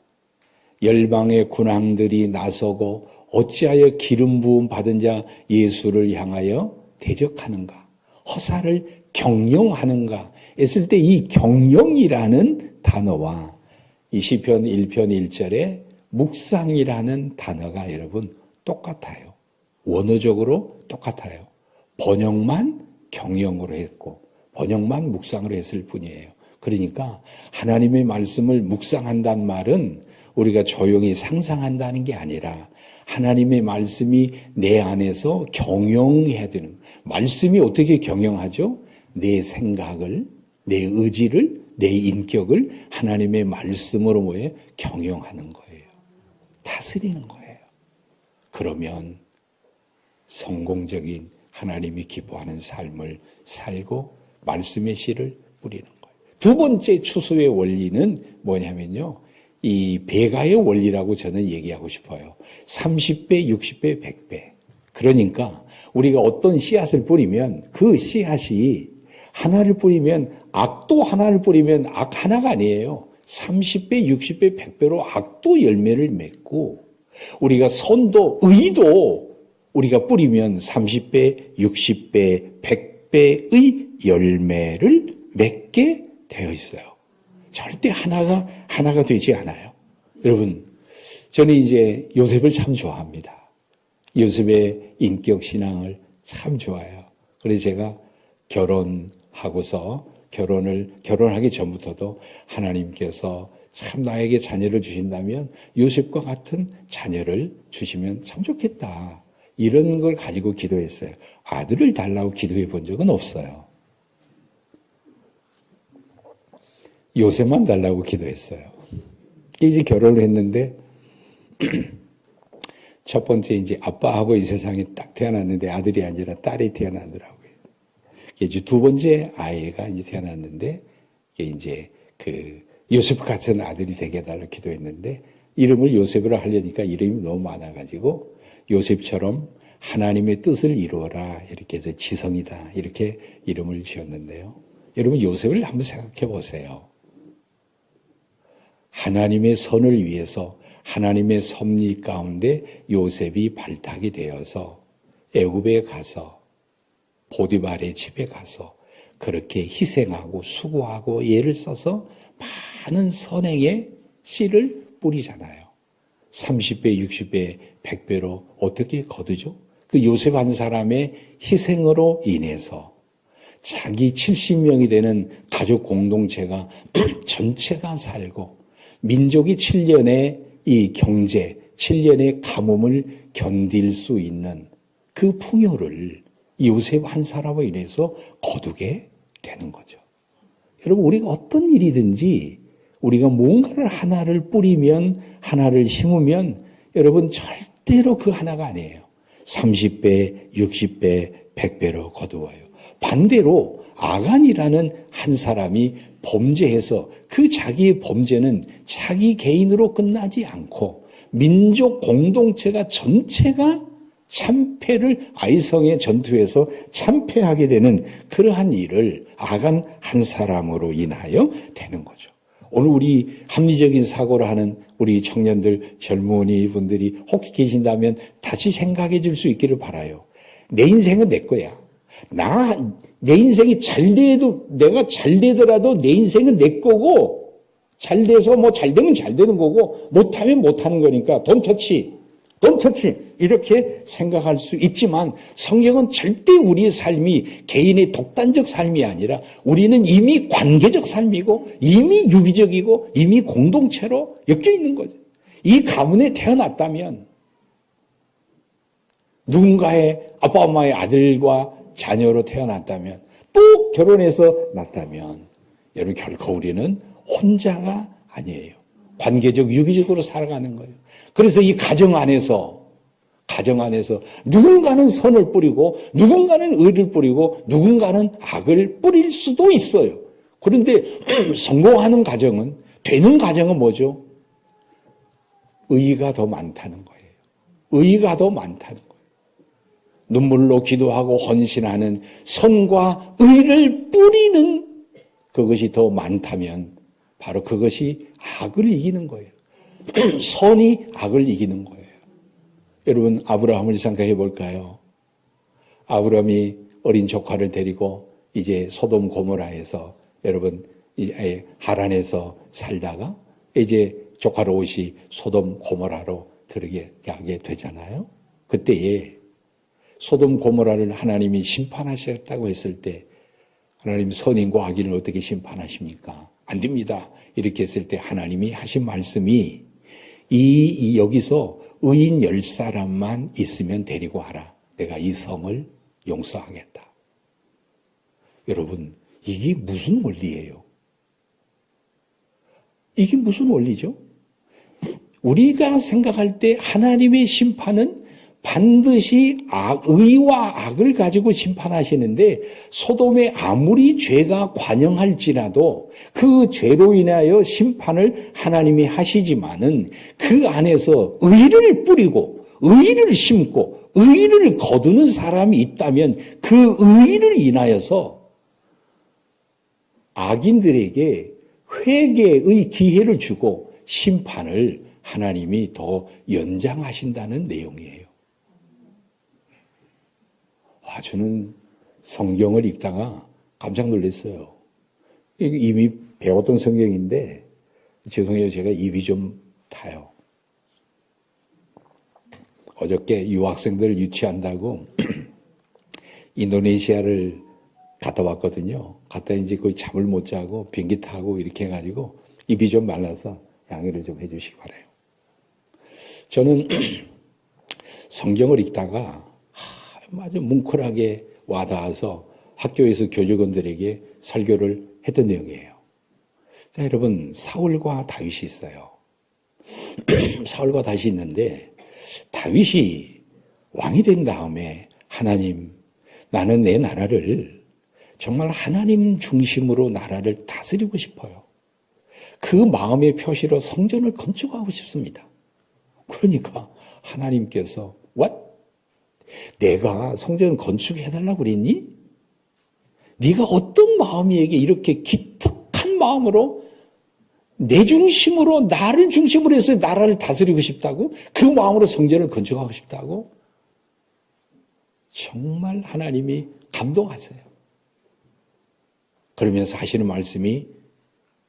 열방의 군왕들이 나서고 어찌하여 기름 부음 받은 자 예수를 향하여 대적하는가, 허사를 경영하는가 했을 때 이 경영이라는 단어와 이 시편 1편 1절에 묵상이라는 단어가 여러분 똑같아요. 원어적으로 똑같아요. 번역만 경영으로 했고 번역만 묵상으로 했을 뿐이에요. 그러니까 하나님의 말씀을 묵상한다는 말은 우리가 조용히 상상한다는 게 아니라 하나님의 말씀이 내 안에서 경영해야 되는, 말씀이 어떻게 경영하죠? 내 생각을, 내 의지를, 내 인격을 하나님의 말씀으로 경영하는 거예요. 다스리는 거예요. 그러면 성공적인 하나님이 기뻐하는 삶을 살고 말씀의 씨를 뿌리는 거예요. 두 번째 추수의 원리는 뭐냐면요, 이 배가의 원리라고 저는 얘기하고 싶어요. 30배, 60배, 100배. 그러니까 우리가 어떤 씨앗을 뿌리면 그 씨앗이 하나를 뿌리면 악도 하나를 뿌리면 악 하나가 아니에요. 30배, 60배, 100배로 악도 열매를 맺고, 우리가 선도, 의도 우리가 뿌리면 30배, 60배, 100배의 열매를 맺게 되어 있어요. 절대 하나가 되지 않아요. 여러분, 저는 이제 요셉을 참 좋아합니다. 요셉의 인격 신앙을 참 좋아해요. 그래서 제가 결혼하기 전부터도 하나님께서 참 나에게 자녀를 주신다면 요셉과 같은 자녀를 주시면 참 좋겠다, 이런 걸 가지고 기도했어요. 아들을 달라고 기도해 본 적은 없어요. 요셉만 달라고 기도했어요. 이제 결혼을 했는데 첫 번째 이제 아빠하고 이 세상에 딱 태어났는데 아들이 아니라 딸이 태어나더라고요. 이제 두 번째 아이가 이제 태어났는데 이제 요셉 같은 아들이 되게 해달라고 기도했는데 이름을 요셉으로 하려니까 이름이 너무 많아가지고 요셉처럼 하나님의 뜻을 이루어라 이렇게 해서 지성이다 이렇게 이름을 지었는데요. 여러분, 요셉을 한번 생각해 보세요. 하나님의 선을 위해서 하나님의 섭리 가운데 요셉이 발탁이 되어서 애굽에 가서 보디발의 집에 가서 그렇게 희생하고 수고하고 애를 써서 많은 선행의 씨를 뿌리잖아요. 30배, 60배, 100배로 어떻게 거두죠? 그 요셉 한 사람의 희생으로 인해서 자기 70명이 되는 가족 공동체가 전체가 살고 민족이 7년의 이 경제, 7년의 가뭄을 견딜 수 있는 그 풍요를 요셉 한 사람으로 인해서 거두게 되는 거죠. 여러분, 우리가 어떤 일이든지 우리가 뭔가를 하나를 뿌리면, 하나를 심으면 여러분 절대로 그 하나가 아니에요. 30배, 60배, 100배로 거두어요. 반대로 아간이라는 한 사람이 범죄해서 그 자기의 범죄는 자기 개인으로 끝나지 않고 민족 공동체가 전체가 참패를 아이성의 전투에서 참패하게 되는 그러한 일을 아간 한 사람으로 인하여 되는 거죠. 오늘 우리 합리적인 사고를 하는 우리 청년들, 젊은이 분들이 혹시 계신다면 다시 생각해 줄 수 있기를 바라요. 내 인생은 내 거야. 내 인생이 잘 돼도, 내가 잘 되더라도 내 인생은 내 거고, 잘 돼서 뭐 잘 되면 잘 되는 거고, 못하면 못하는 거니까, don't touch, 이렇게 생각할 수 있지만, 성경은 절대 우리의 삶이 개인의 독단적 삶이 아니라, 우리는 이미 관계적 삶이고, 이미 유기적이고, 이미 공동체로 엮여 있는 거죠. 이 가문에 태어났다면, 누군가의 아빠, 엄마의 아들과 자녀로 태어났다면, 또 결혼해서 낳았다면, 여러분 결코 우리는 혼자가 아니에요. 관계적, 유기적으로 살아가는 거예요. 그래서 이 가정 안에서 누군가는 선을 뿌리고, 누군가는 의를 뿌리고, 누군가는 악을 뿌릴 수도 있어요. 그런데 성공하는 가정은, 되는 가정은 뭐죠? 의가 더 많다는 거예요. 의가 더 많다는 거예요. 눈물로 기도하고 헌신하는 선과 의를 뿌리는 그것이 더 많다면 바로 그것이 악을 이기는 거예요. 선이 악을 이기는 거예요. 여러분, 아브라함을 생각해 볼까요? 아브라함이 어린 조카를 데리고 이제 소돔 고모라에서 여러분 하란에서 살다가 이제 조카 롯이 소돔 고모라로 들어가게 되잖아요. 그때에 소돔 고모라를 하나님이 심판하셨다고 했을 때 하나님 선인과 악인을 어떻게 심판하십니까? 안 됩니다. 이렇게 했을 때 하나님이 하신 말씀이 여기서 의인 10사람만 있으면 데리고 와라. 내가 이 성을 용서하겠다. 여러분, 이게 무슨 원리예요? 이게 무슨 원리죠? 우리가 생각할 때 하나님의 심판은 반드시 의와 악을 가지고 심판하시는데 소돔에 아무리 죄가 관영할지라도 그 죄로 인하여 심판을 하나님이 하시지만은 그 안에서 의를 뿌리고 의를 심고 의를 거두는 사람이 있다면 그 의를 인하여서 악인들에게 회개의 기회를 주고 심판을 하나님이 더 연장하신다는 내용이에요. 저는 성경을 읽다가 깜짝 놀랐어요. 이미 배웠던 성경인데 죄송해요. 제가 입이 좀 타요. 어저께 유학생들 유치한다고 인도네시아를 갔다 왔거든요. 갔다 이제 거의 잠을 못 자고 비행기 타고 이렇게 해가지고 입이 좀 말라서 양해를 좀 해주시기 바라요. 저는 성경을 읽다가 아주 뭉클하게 와닿아서 학교에서 교직원들에게 설교를 했던 내용이에요. 자, 여러분, 사울과 다윗이 있어요. 사울과 다윗이 있는데 다윗이 왕이 된 다음에 하나님, 나는 내 나라를 정말 하나님 중심으로 나라를 다스리고 싶어요. 그 마음의 표시로 성전을 건축하고 싶습니다. 그러니까 하나님께서 What? 내가 성전 건축해달라고 그랬니? 네가 어떤 마음이에게 이렇게 기특한 마음으로 내 중심으로 나를 중심으로 해서 나라를 다스리고 싶다고? 그 마음으로 성전을 건축하고 싶다고? 정말 하나님이 감동하세요. 그러면서 하시는 말씀이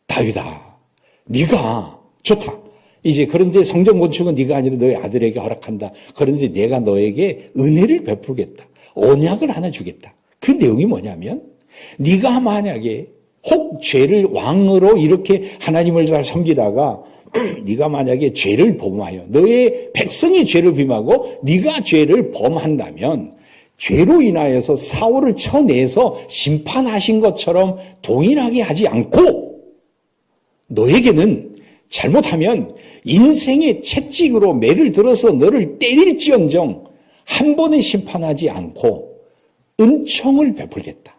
다윗아, 네가 좋다. 이제 그런데 성전 건축은 네가 아니라 너의 아들에게 허락한다. 그런데 내가 너에게 은혜를 베풀겠다. 언약을 하나 주겠다. 그 내용이 뭐냐면 네가 만약에 혹 죄를 왕으로 이렇게 하나님을 잘 섬기다가 네가 만약에 죄를 범하여 너의 백성이 죄를 범하고 네가 죄를 범한다면 죄로 인하여서 사울을 쳐내서 심판하신 것처럼 동일하게 하지 않고 너에게는 잘못하면 인생의 채찍으로 매를 들어서 너를 때릴지언정 한 번에 심판하지 않고 은총을 베풀겠다.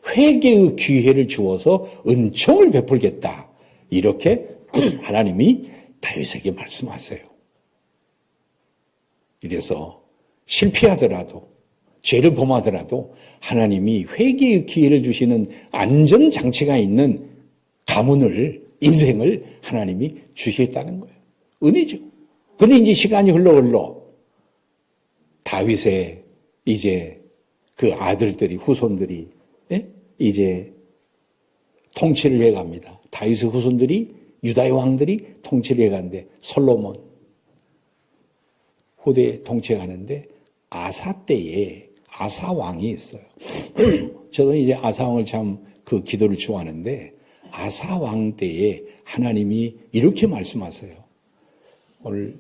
회개의 기회를 주어서 은총을 베풀겠다. 이렇게 하나님이 다윗에게 말씀하세요. 이래서 실패하더라도 죄를 범하더라도 하나님이 회개의 기회를 주시는 안전장치가 있는 가문을 인생을 하나님이 주시겠다는 거예요. 은혜죠. 근데 이제 시간이 흘러 다윗의 이제 그 아들들이 후손들이 이제 통치를 해갑니다. 다윗의 후손들이 유다의 왕들이 통치를 해가는데 솔로몬 후대 통치해가는데 아사 때에 아사 왕이 있어요. 저는 이제 아사 왕을 참 그 기도를 좋아하는데 아사 왕 때에 하나님이 이렇게 말씀하세요. 오늘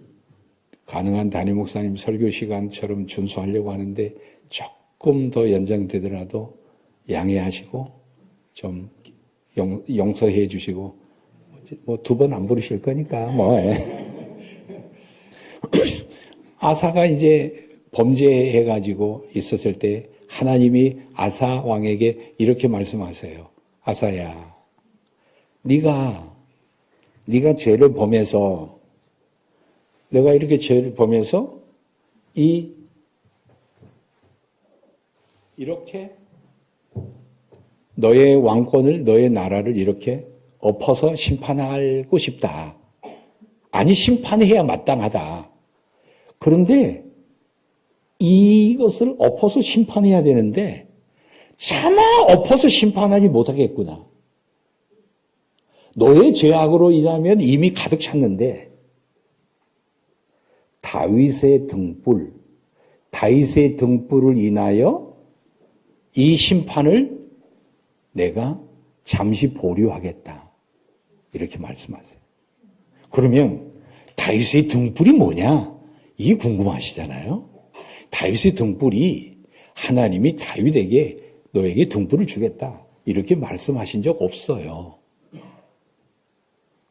가능한 담임 목사님 설교 시간처럼 준수하려고 하는데 조금 더 연장되더라도 양해하시고 좀 용서해 주시고 뭐 2번 안 부르실 거니까 뭐 아사가 이제 범죄해가지고 있었을 때 하나님이 아사 왕에게 이렇게 말씀하세요. 아사야, 네가 죄를 범해서 내가 이렇게 죄를 범해서 이렇게 너의 왕권을 너의 나라를 이렇게 엎어서 심판하고 싶다. 아니 심판해야 마땅하다. 그런데 이것을 엎어서 심판해야 되는데 차마 엎어서 심판하지 못하겠구나. 너의 죄악으로 인하면 이미 가득 찼는데 다윗의 등불을 인하여 이 심판을 내가 잠시 보류하겠다. 이렇게 말씀하세요. 그러면 다윗의 등불이 뭐냐? 이게 궁금하시잖아요. 다윗의 등불이 하나님이 다윗에게 너에게 등불을 주겠다. 이렇게 말씀하신 적 없어요.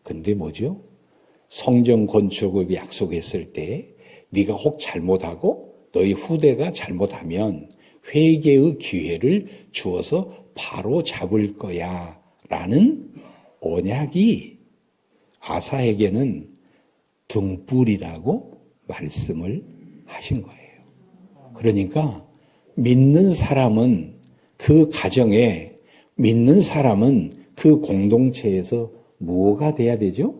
근데 뭐죠? 성전 건축을 약속했을 때 네가 혹 잘못하고 너희 후대가 잘못하면 회개의 기회를 주어서 바로 잡을 거야 라는 언약이 아사에게는 등불이라고 말씀을 하신 거예요. 그러니까 믿는 사람은 그 가정에, 믿는 사람은 그 공동체에서 뭐가 돼야 되죠?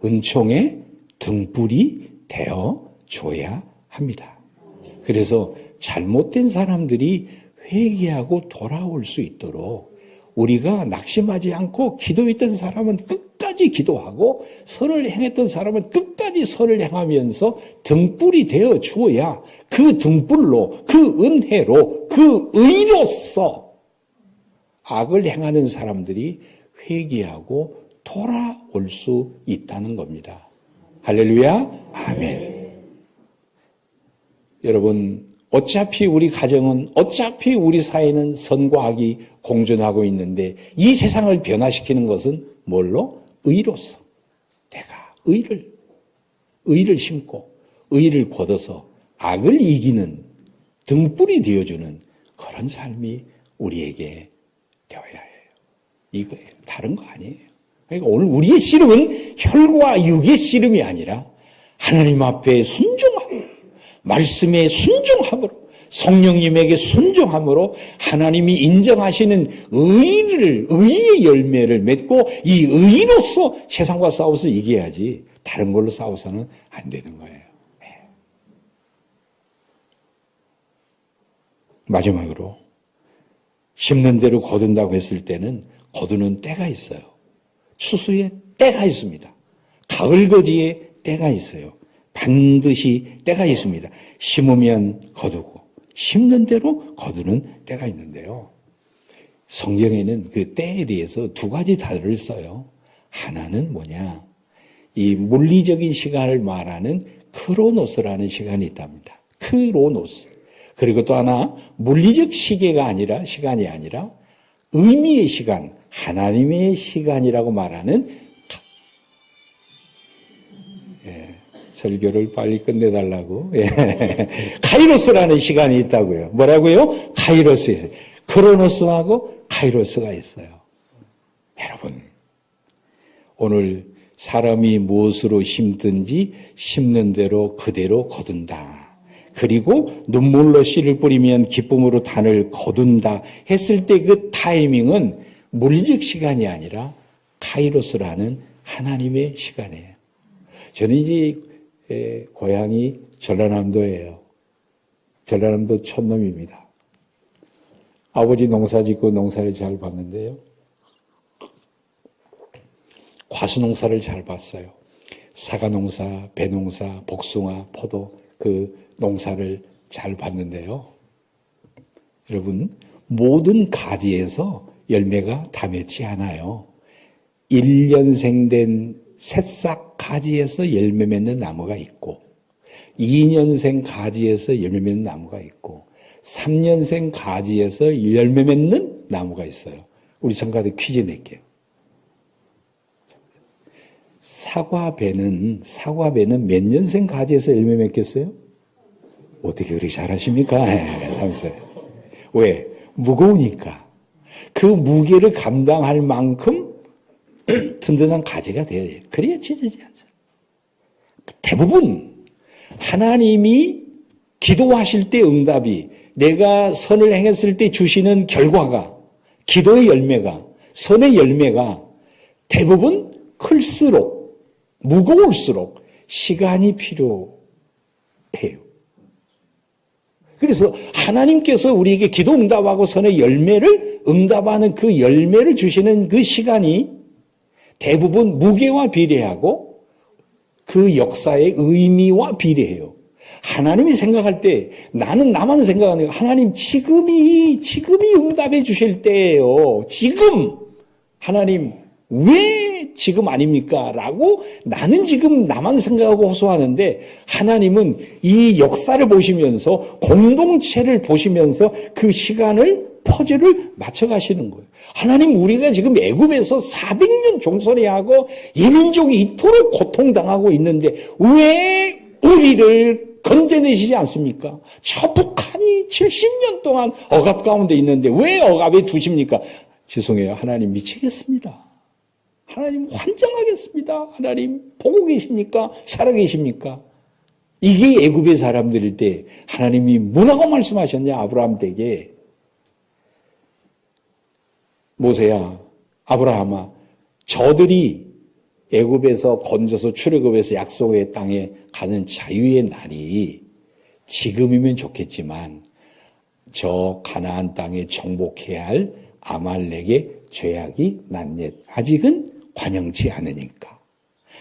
은총의 등불이 되어줘야 합니다. 그래서 잘못된 사람들이 회개하고 돌아올 수 있도록 우리가 낙심하지 않고 기도했던 사람은 끝까지 기도하고 선을 행했던 사람은 끝까지 선을 행하면서 등불이 되어 주어야 그 등불로, 그 은혜로, 그 의로서 악을 행하는 사람들이 회개하고 돌아올 수 있다는 겁니다. 할렐루야, 아멘. 여러분, 어차피 우리 가정은, 어차피 우리 사회는 선과 악이 공존하고 있는데 이 세상을 변화시키는 것은 뭘로? 의로서. 내가 의를 심고 의를 걷어서 악을 이기는 등불이 되어주는 그런 삶이 우리에게 되어야 해요. 이거예요. 다른 거 아니에요. 그러니까 오늘 우리의 씨름은 혈과 육의 씨름이 아니라 하나님 앞에 순종함으로, 말씀에 순종함으로, 성령님에게 순종함으로 하나님이 인정하시는 의의 열매를 맺고 이 의로서 세상과 싸워서 이겨야지 다른 걸로 싸워서는 안 되는 거예요. 마지막으로 심는 대로 거둔다고 했을 때는 거두는 때가 있어요. 추수에 때가 있습니다. 가을 거지에 때가 있어요. 반드시 때가 있습니다. 심으면 거두고 심는 대로 거두는 때가 있는데요. 성경에는 그 때에 대해서 두 가지 단어를 써요. 하나는 뭐냐? 이 물리적인 시간을 말하는 크로노스라는 시간이 있답니다. 크로노스. 그리고 또 하나 물리적 시계가 아니라 시간이 아니라 의미의 시간, 하나님의 시간이라고 말하는 설교를 빨리 끝내달라고 카이로스라는 시간이 있다고요. 뭐라고요? 카이로스. 크로노스하고 카이로스가 있어요. 여러분, 오늘 사람이 무엇으로 심든지 심는 대로 그대로 거둔다. 그리고 눈물로 씨를 뿌리면 기쁨으로 단을 거둔다 했을 때 그 타이밍은 물리적 시간이 아니라 카이로스라는 하나님의 시간이에요. 저는 이제 고향이 전라남도예요. 전라남도 촌놈입니다. 아버지 농사 짓고 농사를 잘 봤는데요. 과수 농사를 잘 봤어요. 사과 농사, 배 농사, 복숭아, 포도 그 농사를 잘 봤는데요. 여러분, 모든 가지에서 열매가 다 맺지 않아요. 1년생 된 새싹 가지에서 열매 맺는 나무가 있고 2년생 가지에서 열매 맺는 나무가 있고 3년생 가지에서 열매 맺는 나무가 있어요. 우리 성가대 퀴즈 낼게요. 사과배는 몇 년생 가지에서 열매 맺겠어요? 어떻게 그렇게 잘하십니까? 왜? 무거우니까. 그 무게를 감당할 만큼 든든한 가지가 돼야 돼요. 그래야 찢어지지 않잖아요. 대부분 하나님이 기도하실 때 응답이 내가 선을 행했을 때 주시는 결과가 기도의 열매가 선의 열매가 대부분 클수록 무거울수록 시간이 필요해요. 그래서 하나님께서 우리에게 기도 응답하고 선의 열매를 응답하는 그 열매를 주시는 그 시간이 대부분 무게와 비례하고 그 역사의 의미와 비례해요. 하나님이 생각할 때 나는 나만 생각하는 거예요. 하나님 지금이 응답해 주실 때예요. 지금 하나님 왜 지금 아닙니까? 라고 나는 지금 나만 생각하고 호소하는데 하나님은 이 역사를 보시면서 공동체를 보시면서 그 시간을 퍼즐을 맞춰가시는 거예요. 하나님 우리가 지금 애굽에서 400년 종살이하고 이 민족이 이토록 고통당하고 있는데 왜 우리를 건져내시지 않습니까? 저 북한이 70년 동안 억압 가운데 있는데 왜 억압에 두십니까? 죄송해요. 하나님 미치겠습니다. 하나님 환장하겠습니다. 하나님 보고 계십니까? 살아계십니까? 이게 애굽의 사람들일 때 하나님이 뭐라고 말씀하셨냐? 아브라함에게 모세야, 아브라함아, 저들이 애굽에서 건져서 출애굽해서 약속의 땅에 가는 자유의 날이 지금이면 좋겠지만 저 가나안 땅에 정복해야 할 아말렉의 죄악이 난옛 아직은 관영치 않으니까.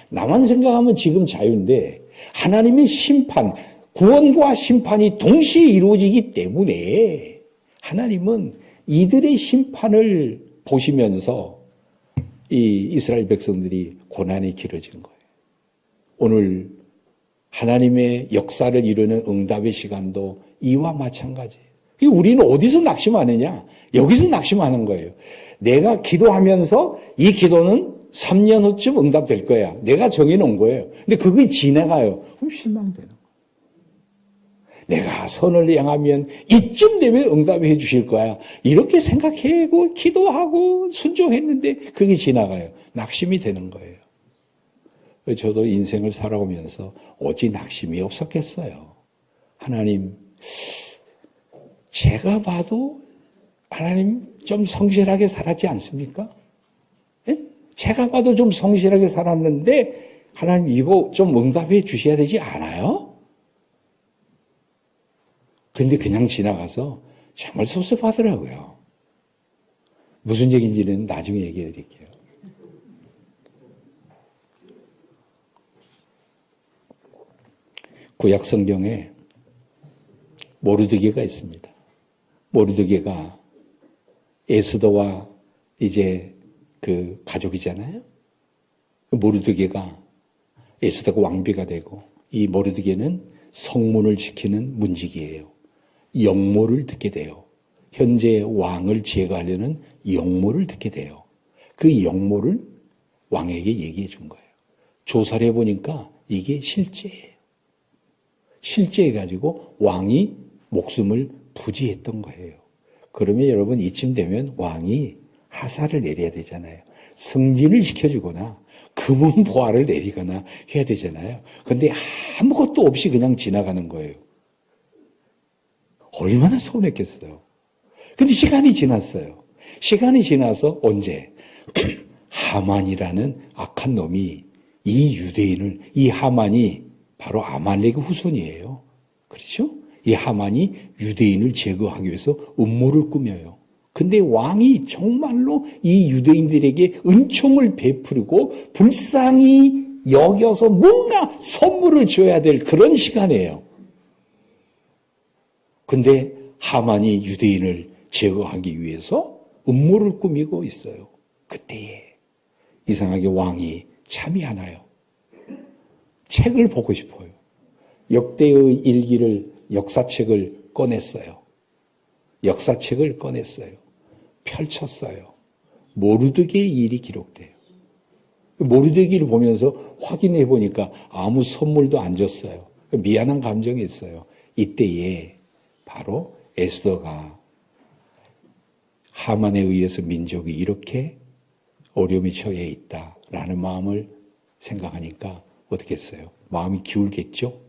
나만 생각하면 지금 자유인데 하나님의 심판, 구원과 심판이 동시에 이루어지기 때문에 하나님은 이들의 심판을 보시면서 이 이스라엘 백성들이 고난이 길어진 거예요. 오늘 하나님의 역사를 이루는 응답의 시간도 이와 마찬가지예요. 우리는 어디서 낙심하느냐? 여기서 낙심하는 거예요. 내가 기도하면서 이 기도는 3년 후쯤 응답될 거야. 내가 정해놓은 거예요. 근데 그게 지나가요. 그럼 실망되는 거예요. 내가 선을 행하면 이쯤 되면 응답해 주실 거야. 이렇게 생각하고 기도하고 순종했는데 그게 지나가요. 낙심이 되는 거예요. 저도 인생을 살아오면서 어찌 낙심이 없었겠어요. 하나님, 제가 봐도 하나님 좀 성실하게 살았지 않습니까? 예? 제가 봐도 좀 성실하게 살았는데 하나님 이거 좀 응답해 주셔야 되지 않아요? 근데 그냥 지나가서 정말 섭섭하더라고요. 무슨 얘기인지는 나중에 얘기해 드릴게요. 구약 성경에 모르드게가 있습니다. 모르드게가 에스더와 이제 그 가족이잖아요. 모르드게가 에스더가 왕비가 되고 이 모르드게는 성문을 지키는 문직이에요. 역모를 듣게 돼요. 현재 왕을 제거하려는 역모를 듣게 돼요. 그 역모를 왕에게 얘기해 준 거예요. 조사를 해보니까 이게 실제예요. 실제해가지고 왕이 목숨을 부지했던 거예요. 그러면 여러분 이쯤 되면 왕이 하사를 내려야 되잖아요. 승진을 시켜주거나 금은 보화를 내리거나 해야 되잖아요. 근데 아무것도 없이 그냥 지나가는 거예요. 얼마나 서운했겠어요. 근데 시간이 지났어요. 시간이 지나서 언제? 하만이라는 악한 놈이 이 유대인을, 이 하만이 바로 아말렉의 후손이에요. 그렇죠? 이 하만이 유대인을 제거하기 위해서 음모를 꾸며요. 근데 왕이 정말로 이 유대인들에게 은총을 베풀고 불쌍히 여겨서 뭔가 선물을 줘야 될 그런 시간이에요. 근데 하만이 유대인을 제거하기 위해서 음모를 꾸미고 있어요. 그때에 이상하게 왕이 참이 하나요. 책을 보고 싶어요. 역대의 일기를 역사책을 꺼냈어요. 역사책을 꺼냈어요. 펼쳤어요. 모르드게의 일이 기록돼요. 모르드게를 보면서 확인해 보니까 아무 선물도 안 줬어요. 미안한 감정이 있어요. 이때에 바로 에스더가 하만에 의해서 민족이 이렇게 어려움에 처해 있다라는 마음을 생각하니까 어떻게 했어요? 마음이 기울겠죠?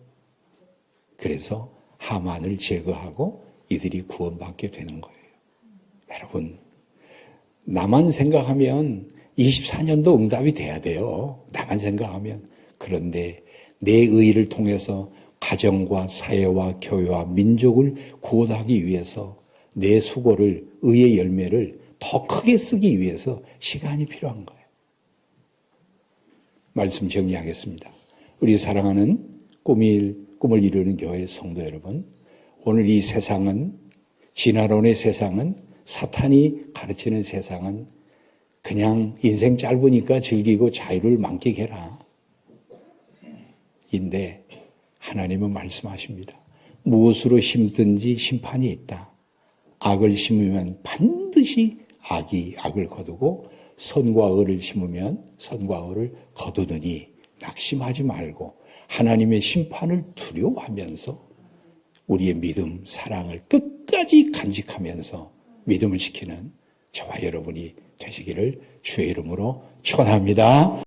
그래서 하만을 제거하고 이들이 구원받게 되는 거예요. 여러분, 나만 생각하면 24년도 응답이 돼야 돼요. 나만 생각하면. 그런데 내 의를 통해서 가정과 사회와 교회와 민족을 구원하기 위해서 내 수고를, 의의 열매를 더 크게 쓰기 위해서 시간이 필요한 거예요. 말씀 정리하겠습니다. 우리 사랑하는 꿈을 이루는 교회 성도 여러분, 오늘 이 세상은, 진화론의 세상은, 사탄이 가르치는 세상은 그냥 인생 짧으니까 즐기고 자유를 만끽해라. 인데 하나님은 말씀하십니다. 무엇으로 심든지 심판이 있다. 악을 심으면 반드시 악이 악을 거두고 선과 의를 심으면 선과 의를 거두느니 낙심하지 말고 하나님의 심판을 두려워하면서 우리의 믿음, 사랑을 끝까지 간직하면서 믿음을 지키는 저와 여러분이 되시기를 주의 이름으로 축원합니다.